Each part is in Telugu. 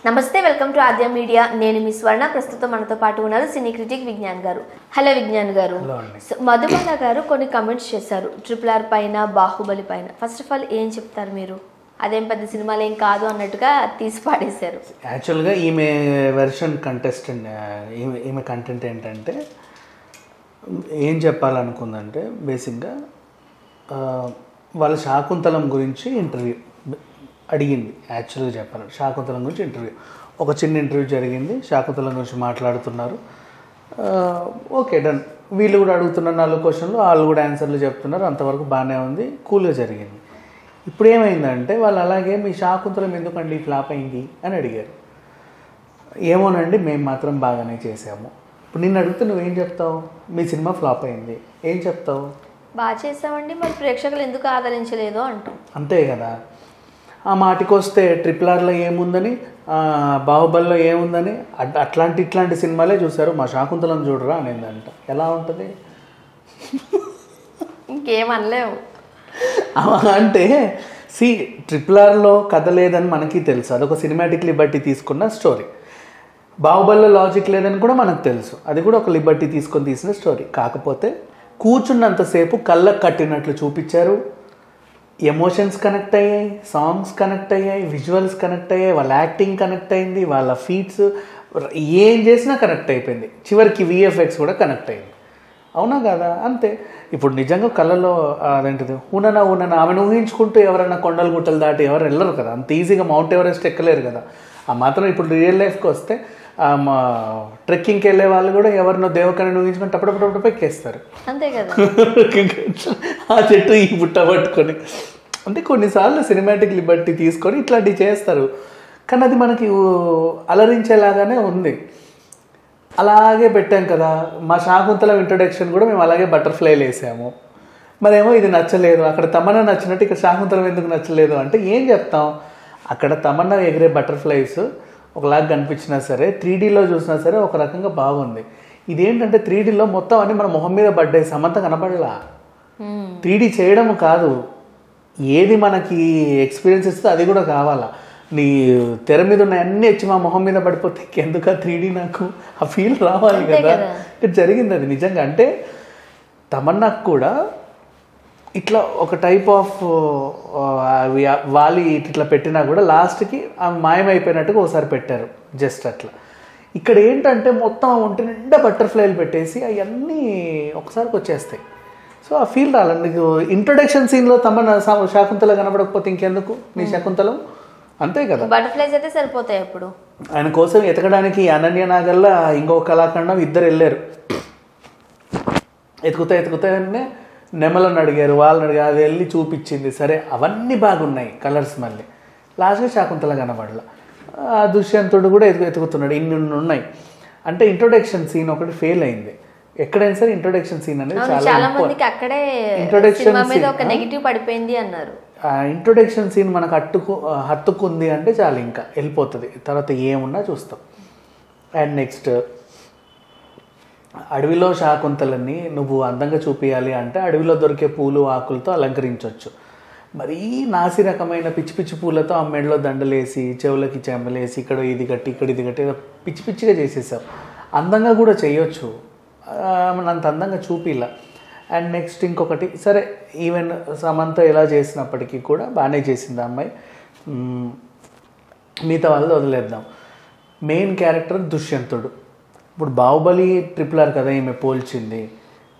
నమస్తే, వెల్కమ్ టు ఆద్య మీడియా. నేను మీ స్వర్ణ. ప్రస్తుతం మనతో పాటు ఉన్నారు సినీ క్రిటిక్ విజ్ఞాన్ గారు. హలో విజ్ఞాన్ గారు. మధుబాల గారు కొన్ని కమెంట్స్ చేశారు RRR పైన, బాహుబలి పైన. ఫస్ట్ ఆఫ్ ఆల్ ఏం చెప్తారు మీరు? అదేం పెద్ద సినిమాలు ఏం కాదు అన్నట్టుగా తీసి పాడేశారు. యాక్చువల్గా ఈమె వెర్షన్ కంటెస్టెంట్, ఈమె కంటెంట్ ఏంటంటే ఏం చెప్పాలనుకుందంటే బేసిక్గా వాళ్ళ శాకుంతలం గురించి ఇంటర్వ్యూ అడిగింది. యాక్చువల్గా చెప్పాలంటే శాకుంతలం గురించి ఇంటర్వ్యూ, ఒక చిన్న ఇంటర్వ్యూ జరిగింది. శాకుంతలం గురించి మాట్లాడుతున్నారు. Okay, done. వీళ్ళు కూడా అడుగుతున్నారు 4 క్వశ్చన్లు, వాళ్ళు కూడా ఆన్సర్లు చెప్తున్నారు. అంతవరకు బాగానే ఉంది, కూల్గా జరిగింది. ఇప్పుడు ఏమైందంటే వాళ్ళు అలాగే మీ శాకుంతలం ఎందుకండి ఫ్లాప్ అయింది అని అడిగారు. ఏమోనండి, మేము మాత్రం బాగానే చేసాము. ఇప్పుడు నిన్ను అడిగితే నువ్వేం చెప్తావు? మీ సినిమా ఫ్లాప్ అయింది, ఏం చెప్తావు? బాగా చేసామండి, మరి ప్రేక్షకులు ఎందుకు ఆదరించలేదు అంటాం. అంతే కదా. ఆ మాటికి వస్తే RRRలో ఏముందని, బాహుబలిలో ఏముందని, ఇట్లాంటి సినిమాలే చూశారు, మా శాకుంతలం చూడరా అనేదంట. ఎలా ఉంటుంది? ఇంకేమనలేము. అంటే RRRలో కథ లేదని మనకి తెలుసు, అదొక సినిమాటిక్ లిబర్టీ తీసుకున్న స్టోరీ. బాహుబలిలో లాజిక్ లేదని కూడా మనకు తెలుసు, అది కూడా ఒక లిబర్టీ తీసుకొని తీసిన స్టోరీ. కాకపోతే కూర్చున్నంతసేపు కళ్ళకు కట్టినట్లు చూపించారు. ఎమోషన్స్ కనెక్ట్ అయ్యాయి, సాంగ్స్ కనెక్ట్ అయ్యాయి, విజువల్స్ కనెక్ట్ అయ్యాయి, వాళ్ళ యాక్టింగ్ కనెక్ట్ అయింది, వాళ్ళ ఫీట్స్ ఏం చేసినా కనెక్ట్ అయిపోయింది. చివరికి VFX కూడా కనెక్ట్ అయింది. అవునా కదా? అంతే. ఇప్పుడు నిజంగా కళ్ళలో అదేంటిది ఊననా ఆమెను ఊహించుకుంటూ ఎవరైనా కొండలు గుట్టలు దాటి ఎవరు వెళ్ళరు కదా, అంత ఈజీగా మౌంట్ ఎవరెస్ట్ ఎక్కలేరు కదా. ఆ మాత్రం ఇప్పుడు రియల్ లైఫ్కి వస్తే మా ట్రెక్కింగ్కి వెళ్ళే వాళ్ళు కూడా ఎవరినో దేవకని ఊహించుకొని టప్పటప్పుడు ఎక్కేస్తారు. అంతే కదా. ఆ చెట్టు ఈ బుట్ట పట్టుకొని. అంటే కొన్నిసార్లు సినిమాటిక్ లిబర్టీ తీసుకొని ఇట్లాంటివి చేస్తారు. కానీ అది మనకి అలరించేలాగానే ఉంది. అలాగే పెట్టాం కదా. మా శాకుంతలం ఇంట్రొడక్షన్ కూడా మేము అలాగే బటర్ఫ్లైలు వేసాము. మరేమో ఇది నచ్చలేదు, అక్కడ తమన్నా నచ్చినట్టు ఇక్కడ శాకుంతలం ఎందుకు నచ్చలేదు అంటే ఏం చెప్తాం? అక్కడ తమన్నా ఎగిరే బటర్ఫ్లైస్ ఒకలాగా కనిపించినా సరే, 3Dలో చూసినా సరే ఒక రకంగా బాగుంది. ఇదేంటంటే 3Dలో మొత్తం అన్ని మన మొహం మీద పడ్డాయి, సమంత కనపడలా. 3D చేయడం కాదు, ఏది మనకి ఎక్స్పీరియన్స్ ఇస్తే అది కూడా కావాలా. నీ తెర మీద ఉన్న అన్నీ వచ్చి మా మొహం మీద పడిపోతే ఎందుకు 3D? నాకు ఆ ఫీల్ రావాలి కదా. ఇక్కడ జరిగింది అది నిజంగా. అంటే తమన్నాకు కూడా ఇట్లా ఒక టైప్ ఆఫ్ వాలి ఇట్లా పెట్టినా కూడా లాస్ట్కి ఆమె మాయమైపోయినట్టుగా ఒకసారి పెట్టారు, జస్ట్ అట్లా. ఇక్కడ ఏంటంటే మొత్తం ఒంటి నిండా బటర్ఫ్లైలు పెట్టేసి అవన్నీ ఒకసారికి వచ్చేస్తాయి. సో ఆ ఫీల్ రాలేదు నీకు. ఇంట్రొడక్షన్ సీన్లో తమన్నా శాకుంతలం కనబడకపోతే ఇంకెందుకు నీ శకుంతలం? అంతే కదా. బటర్ఫ్లైస్ అయితే సరిపోతాయి. అప్పుడు ఆయన కోసం ఎతకడానికి అనన్య నాగల్లా ఇంకో కళాఖండం ఇద్దరు వెళ్ళారు. ఎతుకుతాయనే నెమలను అడిగారు, వాళ్ళని అడిగారు, అది వెళ్ళి చూపించింది. సరే అవన్నీ బాగున్నాయి కలర్స్. మళ్ళీ లాస్ట్గా శాకుంతలం కనబడలా. దుష్యంతుడు కూడా ఎతుకుతున్నాడు. ఇన్ని ఉన్నాయి. అంటే ఇంట్రొడక్షన్ సీన్ ఒకటి ఫెయిల్ అయింది. ఎక్కడైనా సరే ఇంట్రొడక్షన్ సీన్ అనేది చాలా మందికి అక్కడే ఇంట్రొడక్షన్ మీద ఒక నెగిటివ్ పడిపోయింది అన్నారు. ఇంట్రొడక్షన్ సీన్ మనకు హత్తుకుంది అంటే చాలు, ఇంకా వెళ్ళిపోతుంది. తర్వాత ఏమున్నా చూస్తాం. అండ్ నెక్స్ట్ అడవిలో శాకుంతలని నువ్వు అందంగా చూపించాలి అంటే అడవిలో దొరికే పూలు ఆకులతో అలంకరించవచ్చు. మరీ నాసి రకమైన పిచ్చి పిచ్చి పూలతో ఆ మెడలో దండలేసి, చెవులకి చెంబలేసి, ఇక్కడ ఇది కట్టి ఇక్కడ ఇది కట్టి పిచ్చి పిచ్చిగా చేసేసావు. అందంగా కూడా చేయొచ్చు, అంత అందంగా చూపిలా. అండ్ నెక్స్ట్ ఇంకొకటి, సరే ఈవెన్ సమంత ఎలా చేసినప్పటికీ కూడా బాగానే చేసింది ఆ అమ్మాయి. మిగతా వాళ్ళది వదిలేద్దాం. మెయిన్ క్యారెక్టర్ దుష్యంతుడు. ఇప్పుడు బాహుబలి RRR కదా ఈమె పోల్చింది.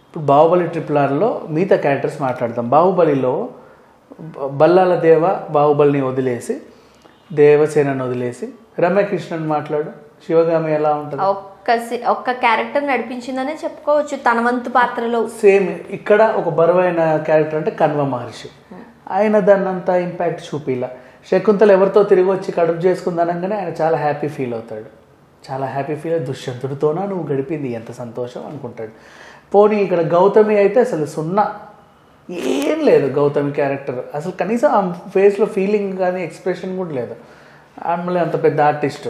ఇప్పుడు బాహుబలి RRRలో మిగతా క్యారెక్టర్స్ మాట్లాడదాం. బాహుబలిలో బల్లాల దేవ బాహుబలిని వదిలేసి, దేవసేనని వదిలేసి రమ్యకృష్ణన్ మాట్లాడు. శివగామి ఎలా ఉంటుంది? ఒక్క క్యారెక్టర్ నడిపించిందనే చెప్పుకోవచ్చు తన వంతు పాత్రలో. సేమ్ ఇక్కడ ఒక బరువైన క్యారెక్టర్ అంటే కణ్వ మహర్షి. ఆయన దాన్ని అంత ఇంపాక్ట్ చూపిలా. శకుంతల ఎవరితో తిరిగి వచ్చి కడుపు చేసుకుందనగానే ఆయన చాలా హ్యాపీ ఫీల్ అవుతాడు. చాలా హ్యాపీ ఫీల్ అయ్యి దుష్యంతుడితోనా నువ్వు గడిపింది ఎంత సంతోషం అనుకుంటాడు. పోనీ ఇక్కడ గౌతమి అయితే అసలు సున్నా, ఏం లేదు గౌతమి క్యారెక్టర్. అసలు కనీసం ఆ ఫేస్లో ఫీలింగ్ కానీ ఎక్స్ప్రెషన్ కూడా లేదు. మళ్ళీ అంత పెద్ద ఆర్టిస్ట్.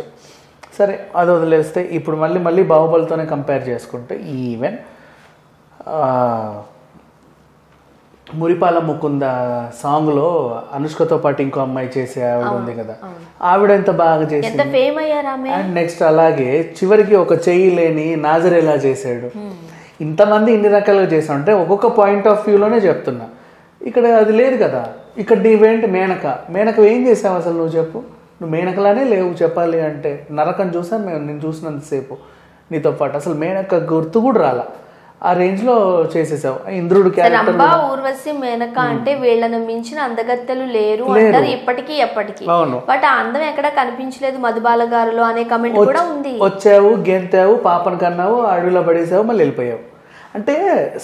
సరే అది వదిలేస్తే ఇప్పుడు మళ్ళీ బాహుబలితోనే కంపేర్ చేసుకుంటే ఈవెన్ మురిపాల ముకుంద సాంగ్లో అనుష్కతో పాటు ఇంకో అమ్మాయి చేసే ఆవిడ ఉంది కదా, ఆవిడ ఎంత బాగా చేసింది. ఫేమ్ అయ్యారు ఆమె. అండ్ నెక్స్ట్ అలాగే చివరికి ఒక చెయ్యి లేని నాజరేలా చేశాడు. ఇంతమంది ఇన్ని రకాలుగా చేసాం అంటే ఒక్కొక్క పాయింట్ ఆఫ్ వ్యూలోనే చెప్తున్నా. ఇక్కడ అది లేదు కదా. ఇక్కడ నీవేంటి మేనక ఏం చేసావు అసలు నువ్వు చెప్పు. నువ్వు మేనకలానే లేవు చెప్పాలి అంటే. నరకం చూసాను మేము నేను చూసినంతసేపు నీతో పాటు. అసలు మేనక గుర్తు కూడా రాలా. ఆ రేంజ్ లో చేసేసావు. ఇంద్రుడు క్యారెక్టర్ ఊర్వశి మేనక అంటే వీళ్ళని మించిన అందగత్తెలు లేరు అంటారు ఇప్పటికీ ఎప్పటికీ. బట్ ఆ అందం ఎక్కడ కనిపించలేదు మధుబాల గారిలో అనే కమెంట్ కూడా ఉంది. వచ్చావు, గెంతావు, పాపను కన్నావు, అడవిలో పడేసావు, మళ్ళీ వెళ్ళిపోయావు. అంటే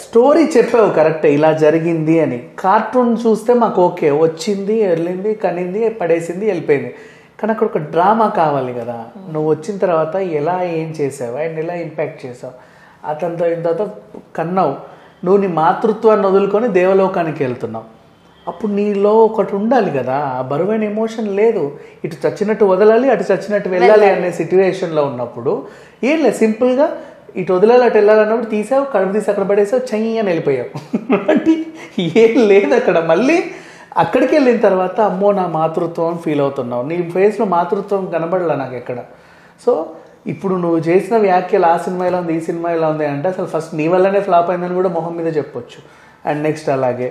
స్టోరీ చెప్పావు కరెక్టే ఇలా జరిగింది అని. కార్టూన్ చూస్తే మాకు ఓకే, వచ్చింది, వెళ్ళింది, కనింది, పడేసింది, వెళ్ళిపోయింది. కానీ అక్కడ ఒక డ్రామా కావాలి కదా. నువ్వు వచ్చిన తర్వాత ఎలా ఏం చేసావు అండ్ ఎలా ఇంపాక్ట్ చేసావు, అతనితో ఇంత కన్నావు. నువ్వు నీ మాతృత్వాన్ని వదులుకొని దేవలోకానికి వెళ్తున్నావు. అప్పుడు నీలో ఒకటి ఉండాలి కదా, ఆ బరువైన ఎమోషన్ లేదు. ఇటు చచ్చినట్టు వదలాలి, అటు చచ్చినట్టు వెళ్ళాలి అనే సిచ్యువేషన్లో ఉన్నప్పుడు ఏం లేదు, సింపుల్గా ఇటు వదలాలి అటు వెళ్ళాలన్నప్పుడు తీసావు, కడుపు తీసి అక్కడ పడేసావు, చెయ్యి అని వెళ్ళిపోయావు. అంటే ఏం లేదు అక్కడ. మళ్ళీ అక్కడికి వెళ్ళిన తర్వాత అమ్మో నా మాతృత్వం ఫీల్ అవుతున్నావు. నీ ఫేస్లో మాతృత్వం కనబడలే నాకు ఎక్కడ. సో ఇప్పుడు నువ్వు చేసిన వ్యాఖ్యలు ఆ సినిమా ఎలా ఉంది, ఈ సినిమా ఎలా ఉంది అంటే అసలు ఫస్ట్ నీ వల్లనే ఫ్లాప్ అయిందని కూడా మొహం మీద చెప్పొచ్చు. అండ్ నెక్స్ట్ అలాగే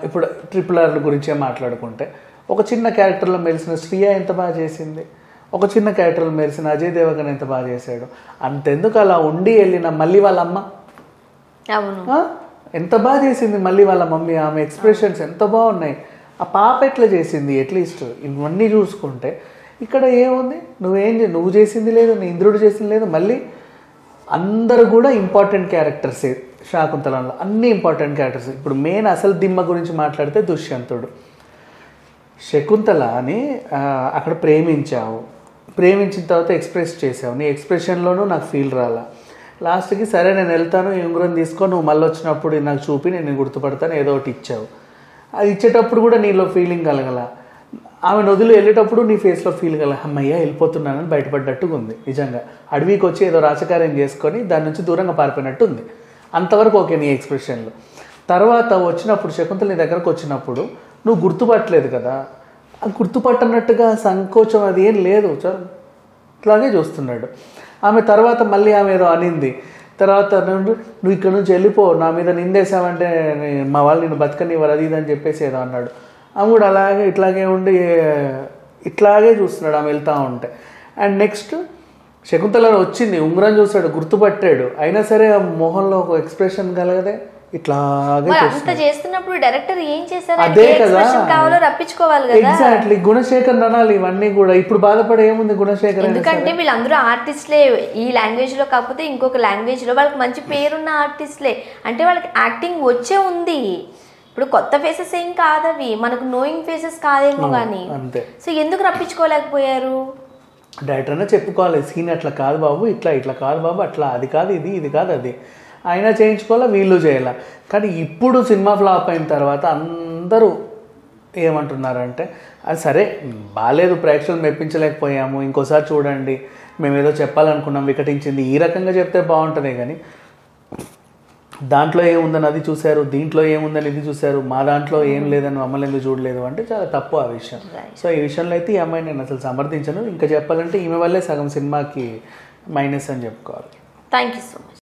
ఇప్పుడు RRR గురించే మాట్లాడుకుంటే ఒక చిన్న క్యారెక్టర్లో మెలిసిన శ్రియ ఎంత బాగా చేసింది, ఒక చిన్న క్యారెక్టర్లో మెలిసిన అజయ్ దేవగన్ ఎంత బాగా చేశాడు. అంతెందుకు అలా ఉండి వెళ్ళిన మళ్ళీ వాళ్ళ అమ్మ ఎంత బాగా చేసింది, మళ్ళీ వాళ్ళ మమ్మీ, ఆమె ఎక్స్ప్రెషన్స్ ఎంత బాగున్నాయి. ఆ పాప ఎట్లా చేసింది, అట్లీస్ట్ ఇవన్నీ చూసుకుంటే ఇక్కడ ఏముంది, నువ్వు చేసింది లేదు, నీ ఇంద్రుడు చేసింది లేదు. మళ్ళీ అందరూ కూడా ఇంపార్టెంట్ క్యారెక్టర్సే శాకుంతలంలో, అన్ని ఇంపార్టెంట్ క్యారెక్టర్స్. ఇప్పుడు మెయిన్ అసలు దిమ్మ గురించి మాట్లాడితే దుష్యంతుడు. శకుంతల అని అక్కడ ప్రేమించావు, ప్రేమించిన తర్వాత ఎక్స్ప్రెస్ చేసావు, నీ ఎక్స్ప్రెషన్లోనూ నాకు ఫీల్ రాలా. లాస్ట్కి సరే నేను వెళ్తాను, ఈ ఉంగరం తీసుకో, నువ్వు మళ్ళీ వచ్చినప్పుడు నాకు చూపి నేను గుర్తుపడతాను ఏదో ఒకటి ఇచ్చావు. అది ఇచ్చేటప్పుడు కూడా నీలో ఫీలింగ్ కలగల. ఆమె వదిలి వెళ్ళేటప్పుడు నీ ఫేస్లో ఫీల్ కల అమ్మయ్య వెళ్ళిపోతున్నానని బయటపడ్డట్టుగా ఉంది. నిజంగా అడవికి వచ్చి ఏదో రాజకార్యం చేసుకొని దాని నుంచి దూరంగా పారిపోయినట్టు ఉంది. అంతవరకు ఓకే నీ ఎక్స్ప్రెషన్లో. తర్వాత వచ్చినప్పుడు శకుంతల నీ దగ్గరకు వచ్చినప్పుడు నువ్వు గుర్తుపట్టలేదు కదా. గుర్తుపట్టనట్టుగా సంకోచం అది ఏం లేదు, ఇట్లాగే చూస్తున్నాడు. ఆమె తర్వాత మళ్ళీ ఆమె ఏదో అనింది. తర్వాత నువ్వు ఇక్కడ నుంచి వెళ్ళిపో, నా మీద నిందేసావంటే మా వాళ్ళు నేను బతకనివ్వరు అది ఇది అని చెప్పేసి ఏదో అన్నాడు. ఆమె కూడా అలాగే ఇట్లాగే ఉండి ఇట్లాగే చూస్తున్నాడు ఆమె వెళ్తూ ఉంటే. అండ్ నెక్స్ట్ శకుంతల వచ్చింది, ఉంగరం చూసాడు, గుర్తుపట్టాడు. అయినా సరే ఆ మొహంలో ఒక ఎక్స్ప్రెషన్ కలగదే, ఇట్లాగే చేస్తున్నప్పుడు డైరెక్టర్ ఏం చేశారు, అదే కదా రప్పించుకోవాలి కదా. ఎగ్జాక్ట్లీ గుణశేఖర్ అనాలి ఇవన్నీ కూడా. ఇప్పుడు బాధపడే ఏముంది గుణశేఖర్, ఎందుకంటే వీళ్ళందరూ ఆర్టిస్ట్లే. ఈ లాంగ్వేజ్ లో కాకపోతే ఇంకొక లాంగ్వేజ్ లో వాళ్ళకి మంచి పేరున్న ఆర్టిస్ట్లే. అంటే వాళ్ళకి యాక్టింగ్ వచ్చే ఉంది. ఇప్పుడు కొత్త ఫేసెస్ ఏం కాదవి, మనకు నోయింగ్ ఫేసెస్ కాదేమో కానీ. అంతే. సో ఎందుకు రప్పించుకోలేకపోయారు? డైరెక్టర్ అన్నా చెప్పుకోవాలి, సీన్ అట్లా కాదు బాబు, ఇట్లా కాదు బాబు, అట్లా అది కాదు ఇది కాదు అది. అయినా చేయించుకోవాలా, వీళ్ళు చేయాల. కానీ ఇప్పుడు సినిమా ఫ్లాప్ అయిన తర్వాత అందరూ ఏమంటున్నారంటే అది సరే బాగాలేదు, ప్రేక్షకులు మెప్పించలేకపోయాము, ఇంకోసారి చూడండి, మేము ఏదో చెప్పాలనుకున్నాం, వికటించింది, ఈ రకంగా చెప్తే బాగుంటుంది. కానీ దాంట్లో ఏముందని అది చూశారు, దీంట్లో ఏముందని ఇది చూశారు, మా దాంట్లో ఏం లేదని మమ్మల్ని ఎందుకు చూడలేదు అంటే చాలా తప్పు ఆ విషయం. సో ఈ విషయంలో అయితే ఈ అమ్మాయిని నేను అసలు సమర్థించను. ఇంకా చెప్పాలంటే ఈమె వల్లే సగం సినిమాకి మైనస్ అని చెప్పుకోవాలి. Thank you so much.